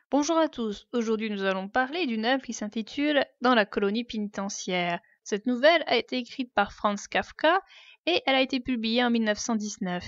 Bonjour à tous, aujourd'hui nous allons parler d'une œuvre qui s'intitule Dans la colonie pénitentiaire. Cette nouvelle a été écrite par Franz Kafka et elle a été publiée en 1919.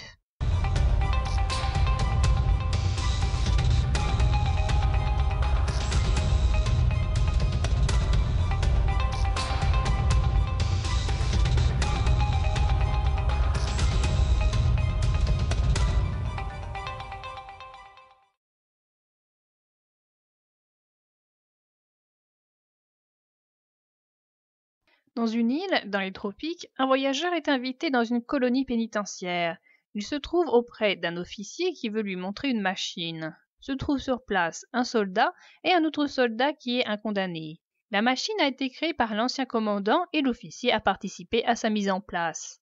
Dans une île, dans les tropiques, un voyageur est invité dans une colonie pénitentiaire. Il se trouve auprès d'un officier qui veut lui montrer une machine. Se trouve sur place un soldat et un autre soldat qui est un condamné. La machine a été créée par l'ancien commandant et l'officier a participé à sa mise en place.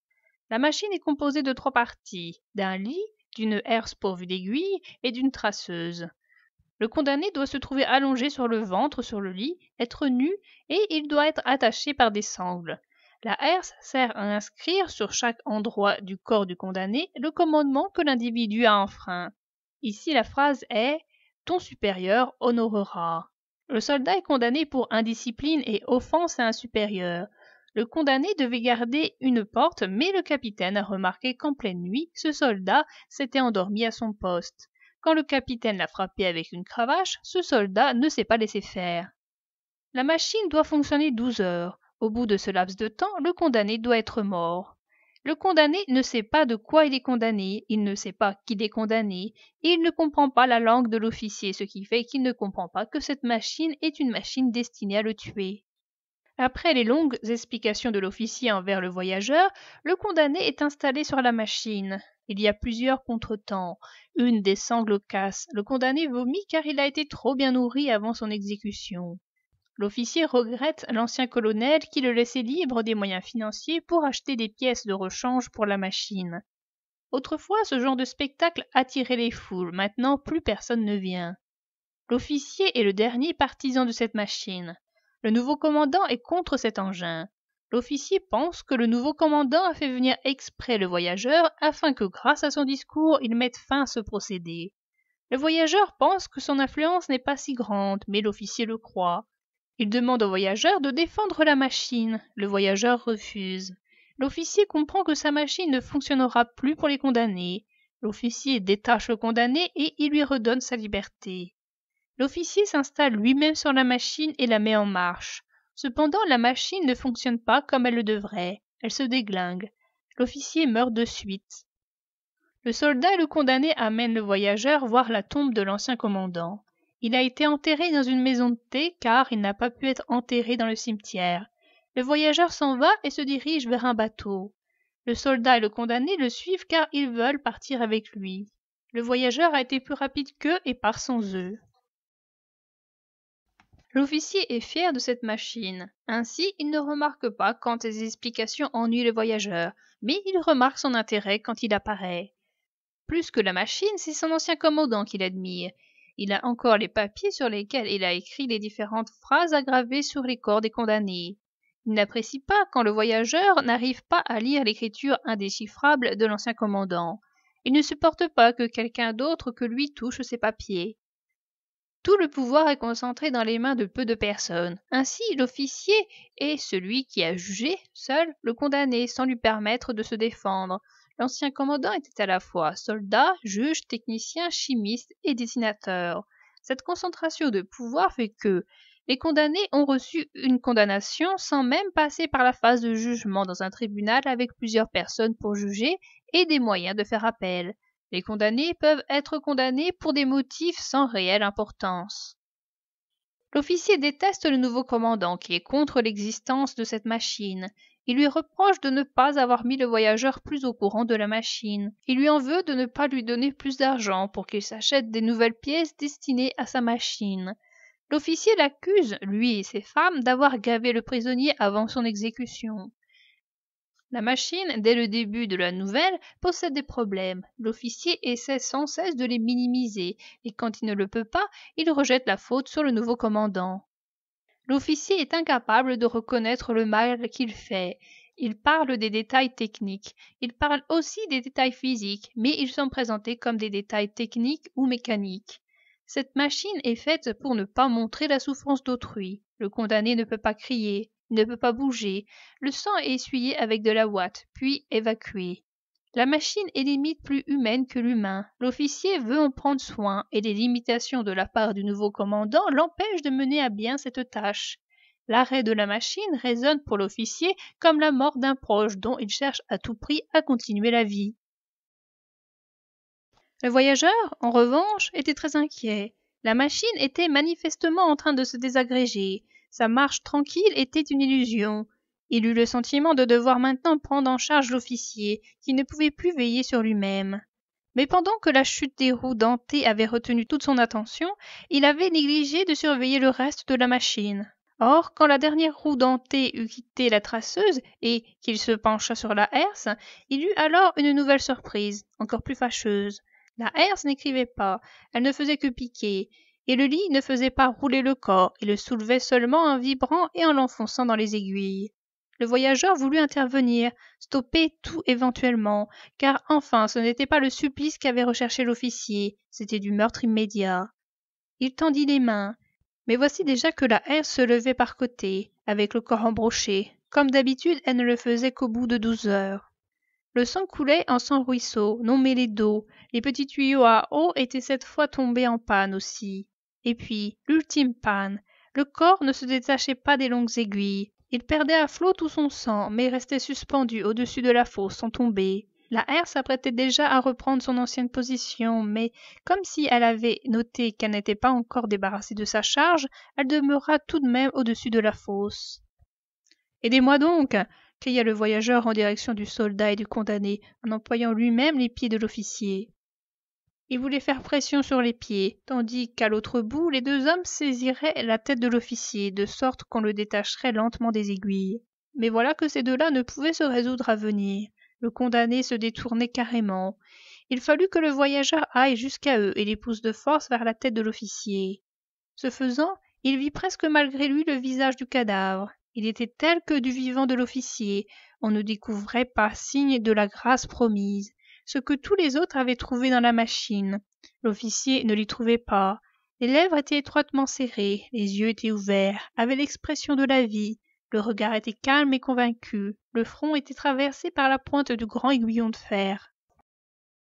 La machine est composée de trois parties, d'un lit, d'une herse pourvue d'aiguilles et d'une traceuse. Le condamné doit se trouver allongé sur le ventre sur le lit, être nu et il doit être attaché par des sangles. La herse sert à inscrire sur chaque endroit du corps du condamné le commandement que l'individu a enfreint. Ici la phrase est Ton supérieur honorera. Le soldat est condamné pour indiscipline et offense à un supérieur. Le condamné devait garder une porte, mais le capitaine a remarqué qu'en pleine nuit, ce soldat s'était endormi à son poste. Quand le capitaine l'a frappé avec une cravache, ce soldat ne s'est pas laissé faire. La machine doit fonctionner 12 heures. Au bout de ce laps de temps, le condamné doit être mort. Le condamné ne sait pas de quoi il est condamné, il ne sait pas qu'il est condamné, et il ne comprend pas la langue de l'officier, ce qui fait qu'il ne comprend pas que cette machine est une machine destinée à le tuer. Après les longues explications de l'officier envers le voyageur, le condamné est installé sur la machine. Il y a plusieurs contretemps. Une des sangles casse. Le condamné vomit car il a été trop bien nourri avant son exécution. L'officier regrette l'ancien colonel qui le laissait libre des moyens financiers pour acheter des pièces de rechange pour la machine. Autrefois, ce genre de spectacle attirait les foules. Maintenant, plus personne ne vient. L'officier est le dernier partisan de cette machine. Le nouveau commandant est contre cet engin. L'officier pense que le nouveau commandant a fait venir exprès le voyageur afin que grâce à son discours il mette fin à ce procédé. Le voyageur pense que son influence n'est pas si grande, mais l'officier le croit. Il demande au voyageur de défendre la machine. Le voyageur refuse. L'officier comprend que sa machine ne fonctionnera plus pour les condamnés. L'officier détache le condamné et il lui redonne sa liberté. L'officier s'installe lui-même sur la machine et la met en marche. Cependant, la machine ne fonctionne pas comme elle le devrait. Elle se déglingue. L'officier meurt de suite. Le soldat et le condamné amènent le voyageur voir la tombe de l'ancien commandant. Il a été enterré dans une maison de thé car il n'a pas pu être enterré dans le cimetière. Le voyageur s'en va et se dirige vers un bateau. Le soldat et le condamné le suivent car ils veulent partir avec lui. Le voyageur a été plus rapide qu'eux et part sans eux. L'officier est fier de cette machine. Ainsi, il ne remarque pas quand ses explications ennuient le voyageur, mais il remarque son intérêt quand il apparaît. Plus que la machine, c'est son ancien commandant qu'il admire. Il a encore les papiers sur lesquels il a écrit les différentes phrases aggravées sur les corps des condamnés. Il n'apprécie pas quand le voyageur n'arrive pas à lire l'écriture indéchiffrable de l'ancien commandant. Il ne supporte pas que quelqu'un d'autre que lui touche ses papiers. Tout le pouvoir est concentré dans les mains de peu de personnes. Ainsi, l'officier est celui qui a jugé, seul, le condamné, sans lui permettre de se défendre. L'ancien commandant était à la fois soldat, juge, technicien, chimiste et dessinateur. Cette concentration de pouvoir fait que les condamnés ont reçu une condamnation sans même passer par la phase de jugement dans un tribunal avec plusieurs personnes pour juger et des moyens de faire appel. Les condamnés peuvent être condamnés pour des motifs sans réelle importance. L'officier déteste le nouveau commandant qui est contre l'existence de cette machine. Il lui reproche de ne pas avoir mis le voyageur plus au courant de la machine. Il lui en veut de ne pas lui donner plus d'argent pour qu'il s'achète des nouvelles pièces destinées à sa machine. L'officier l'accuse, lui et ses femmes, d'avoir gavé le prisonnier avant son exécution. La machine, dès le début de la nouvelle, possède des problèmes. L'officier essaie sans cesse de les minimiser, et quand il ne le peut pas, il rejette la faute sur le nouveau commandant. L'officier est incapable de reconnaître le mal qu'il fait. Il parle des détails techniques. Il parle aussi des détails physiques, mais ils sont présentés comme des détails techniques ou mécaniques. Cette machine est faite pour ne pas montrer la souffrance d'autrui. Le condamné ne peut pas crier, il ne peut pas bouger. Le sang est essuyé avec de la ouate, puis évacué. La machine est limite plus humaine que l'humain. L'officier veut en prendre soin et les limitations de la part du nouveau commandant l'empêchent de mener à bien cette tâche. L'arrêt de la machine résonne pour l'officier comme la mort d'un proche dont il cherche à tout prix à continuer la vie. Le voyageur, en revanche, était très inquiet. La machine était manifestement en train de se désagréger. Sa marche tranquille était une illusion. Il eut le sentiment de devoir maintenant prendre en charge l'officier, qui ne pouvait plus veiller sur lui-même. Mais pendant que la chute des roues dentées avait retenu toute son attention, il avait négligé de surveiller le reste de la machine. Or, quand la dernière roue dentée eut quitté la traceuse et qu'il se pencha sur la herse, il eut alors une nouvelle surprise, encore plus fâcheuse. La herse n'écrivait pas, elle ne faisait que piquer, et le lit ne faisait pas rouler le corps, il le soulevait seulement en vibrant et en l'enfonçant dans les aiguilles. Le voyageur voulut intervenir, stopper tout éventuellement, car enfin ce n'était pas le supplice qu'avait recherché l'officier, c'était du meurtre immédiat. Il tendit les mains, mais voici déjà que la herse se levait par côté, avec le corps embroché. Comme d'habitude, elle ne le faisait qu'au bout de 12 heures. Le sang coulait en sang ruisseau, non mêlé d'eau. Les petits tuyaux à eau étaient cette fois tombés en panne aussi. Et puis, l'ultime panne. Le corps ne se détachait pas des longues aiguilles. Il perdait à flot tout son sang, mais restait suspendu au-dessus de la fosse sans tomber. La herse s'apprêtait déjà à reprendre son ancienne position, mais comme si elle avait noté qu'elle n'était pas encore débarrassée de sa charge, elle demeura tout de même au-dessus de la fosse. Aidez-moi donc, cria le voyageur en direction du soldat et du condamné, en employant lui-même les pieds de l'officier. Il voulait faire pression sur les pieds, tandis qu'à l'autre bout, les deux hommes saisiraient la tête de l'officier, de sorte qu'on le détacherait lentement des aiguilles. Mais voilà que ces deux-là ne pouvaient se résoudre à venir. Le condamné se détournait carrément. Il fallut que le voyageur aille jusqu'à eux et les pousse de force vers la tête de l'officier. Ce faisant, il vit presque malgré lui le visage du cadavre. Il était tel que du vivant de l'officier. On ne découvrait pas signe de la grâce promise. Ce que tous les autres avaient trouvé dans la machine. L'officier ne l'y trouvait pas. Les lèvres étaient étroitement serrées, les yeux étaient ouverts, avaient l'expression de la vie. Le regard était calme et convaincu. Le front était traversé par la pointe du grand aiguillon de fer.